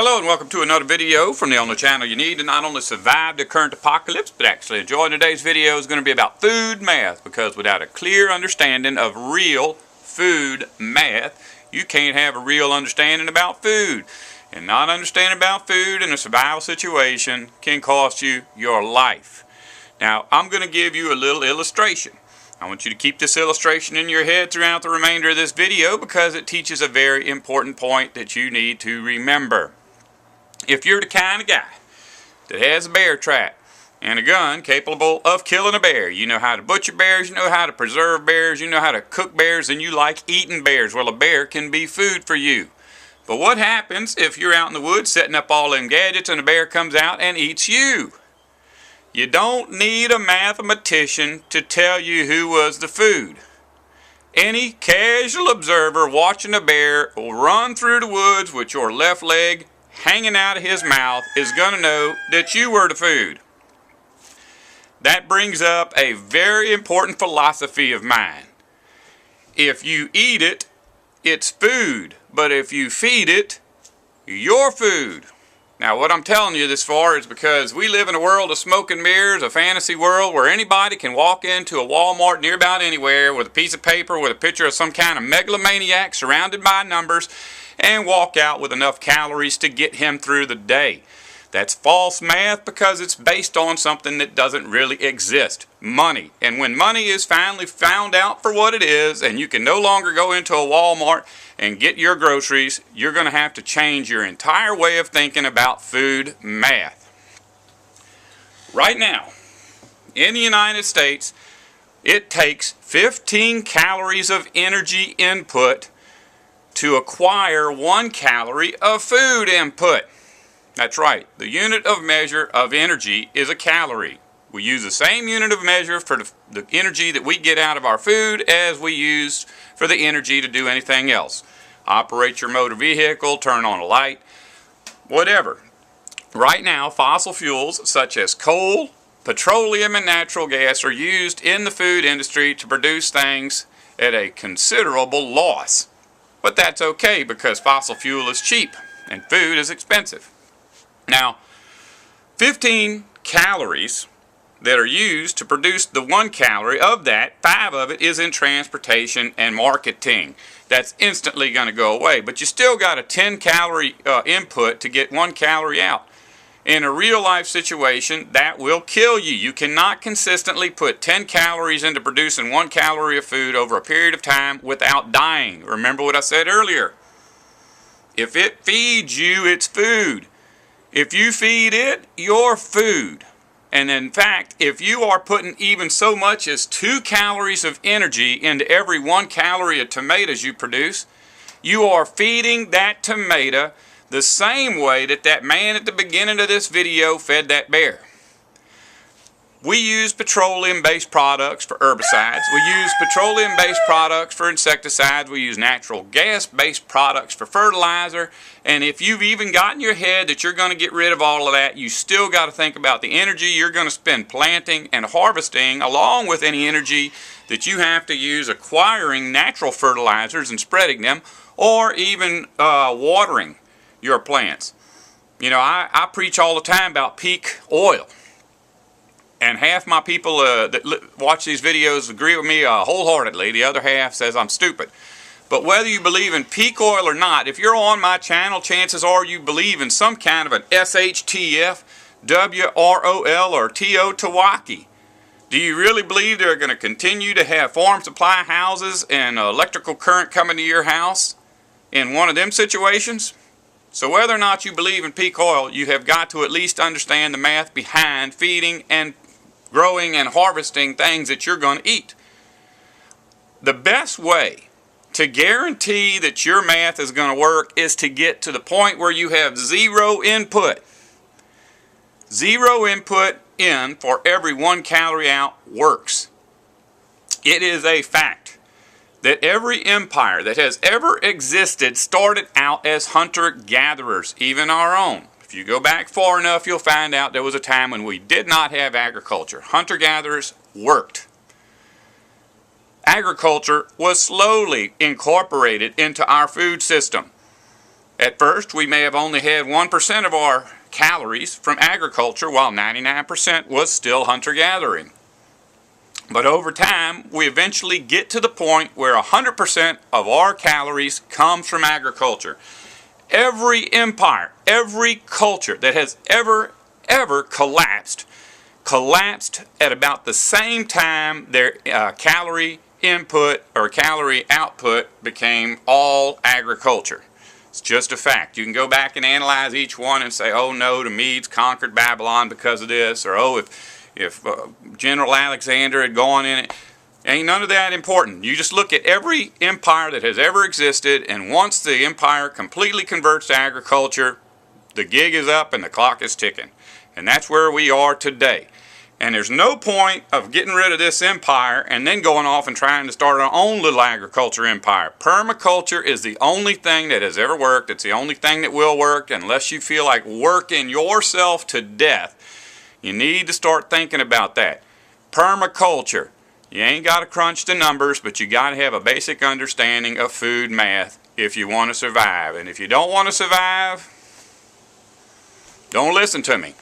Hello and welcome to another video from the only channel you need to not only survive the current apocalypse, but actually enjoy. Today's video is going to be about food math, because without a clear understanding of real food math, you can't have a real understanding about food. And not understanding about food in a survival situation can cost you your life. Now, I'm going to give you a little illustration. I want you to keep this illustration in your head throughout the remainder of this video, because it teaches a very important point that you need to remember. If you're the kind of guy that has a bear trap and a gun capable of killing a bear, you know how to butcher bears, you know how to preserve bears, you know how to cook bears, and you like eating bears, well, a bear can be food for you. But what happens if you're out in the woods setting up all them gadgets and a bear comes out and eats you? You don't need a mathematician to tell you who was the food. Any casual observer watching a bear run through the woods with your left leg hanging out of his mouth is going to know that you were the food. That brings up a very important philosophy of mine. If you eat it, it's food. But if you feed it, you're food. Now, what I'm telling you this for is because we live in a world of smoke and mirrors, a fantasy world where anybody can walk into a Walmart near about anywhere with a piece of paper with a picture of some kind of megalomaniac surrounded by numbers and walk out with enough calories to get him through the day. That's false math, because it's based on something that doesn't really exist: money. And when money is finally found out for what it is, and you can no longer go into a Walmart and get your groceries, you're going to have to change your entire way of thinking about food math. Right now, in the United States, it takes 15 calories of energy input to acquire 1 calorie of food input. That's right, the unit of measure of energy is a calorie. We use the same unit of measure for the energy that we get out of our food as we use for the energy to do anything else. Operate your motor vehicle, turn on a light, whatever. Right now, fossil fuels such as coal, petroleum, and natural gas are used in the food industry to produce things at a considerable loss. But that's okay, because fossil fuel is cheap and food is expensive. Now, 15 calories that are used to produce the 1 calorie, of that, 5 of it is in transportation and marketing. That's instantly going to go away, but you still got a 10 calorie input to get 1 calorie out. In a real life situation, that will kill you. You cannot consistently put 10 calories into producing 1 calorie of food over a period of time without dying. Remember what I said earlier. If it feeds you, it's food. If you feed it, you're food. And in fact, if you are putting even so much as 2 calories of energy into every 1 calorie of tomatoes you produce, you are feeding that tomato the same way that that man at the beginning of this video fed that bear. We use petroleum-based products for herbicides. We use petroleum-based products for insecticides. We use natural gas-based products for fertilizer. And if you've even gotten your head that you're going to get rid of all of that, you still got to think about the energy you're going to spend planting and harvesting, along with any energy that you have to use acquiring natural fertilizers and spreading them, or even watering your plants. You know, I preach all the time about peak oil. And half my people that watch these videos agree with me wholeheartedly. The other half says I'm stupid. But whether you believe in peak oil or not, if you're on my channel, chances are you believe in some kind of an SHTF, WROL, or TOTWAWKI. Do you really believe they're going to continue to have farm supply houses and electrical current coming to your house in one of them situations? So whether or not you believe in peak oil, you have got to at least understand the math behind feeding and growing and harvesting things that you're going to eat. The best way to guarantee that your math is going to work is to get to the point where you have 0 input. 0 input in for every 1 calorie out works. It is a fact that every empire that has ever existed started out as hunter-gatherers, even our own. If you go back far enough, you'll find out there was a time when we did not have agriculture. Hunter-gatherers worked. Agriculture was slowly incorporated into our food system. At first, we may have only had 1% of our calories from agriculture, while 99% was still hunter-gathering. But over time, we eventually get to the point where 100% of our calories comes from agriculture. Every empire, every culture that has ever collapsed at about the same time their calorie input or calorie output became all agriculture. It's just a fact. You can go back and analyze each one and say, oh no, the Medes conquered Babylon because of this, or oh, if General Alexander had gone in it. Ain't none of that important. You just look at every empire that has ever existed, and once the empire completely converts to agriculture, the gig is up and the clock is ticking. And that's where we are today. And there's no point of getting rid of this empire and then going off and trying to start our own little agriculture empire. Permaculture is the only thing that has ever worked. It's the only thing that will work unless you feel like working yourself to death. You need to start thinking about that. Permaculture. You ain't got to crunch the numbers, but you got to have a basic understanding of food math if you want to survive. And if you don't want to survive, don't listen to me.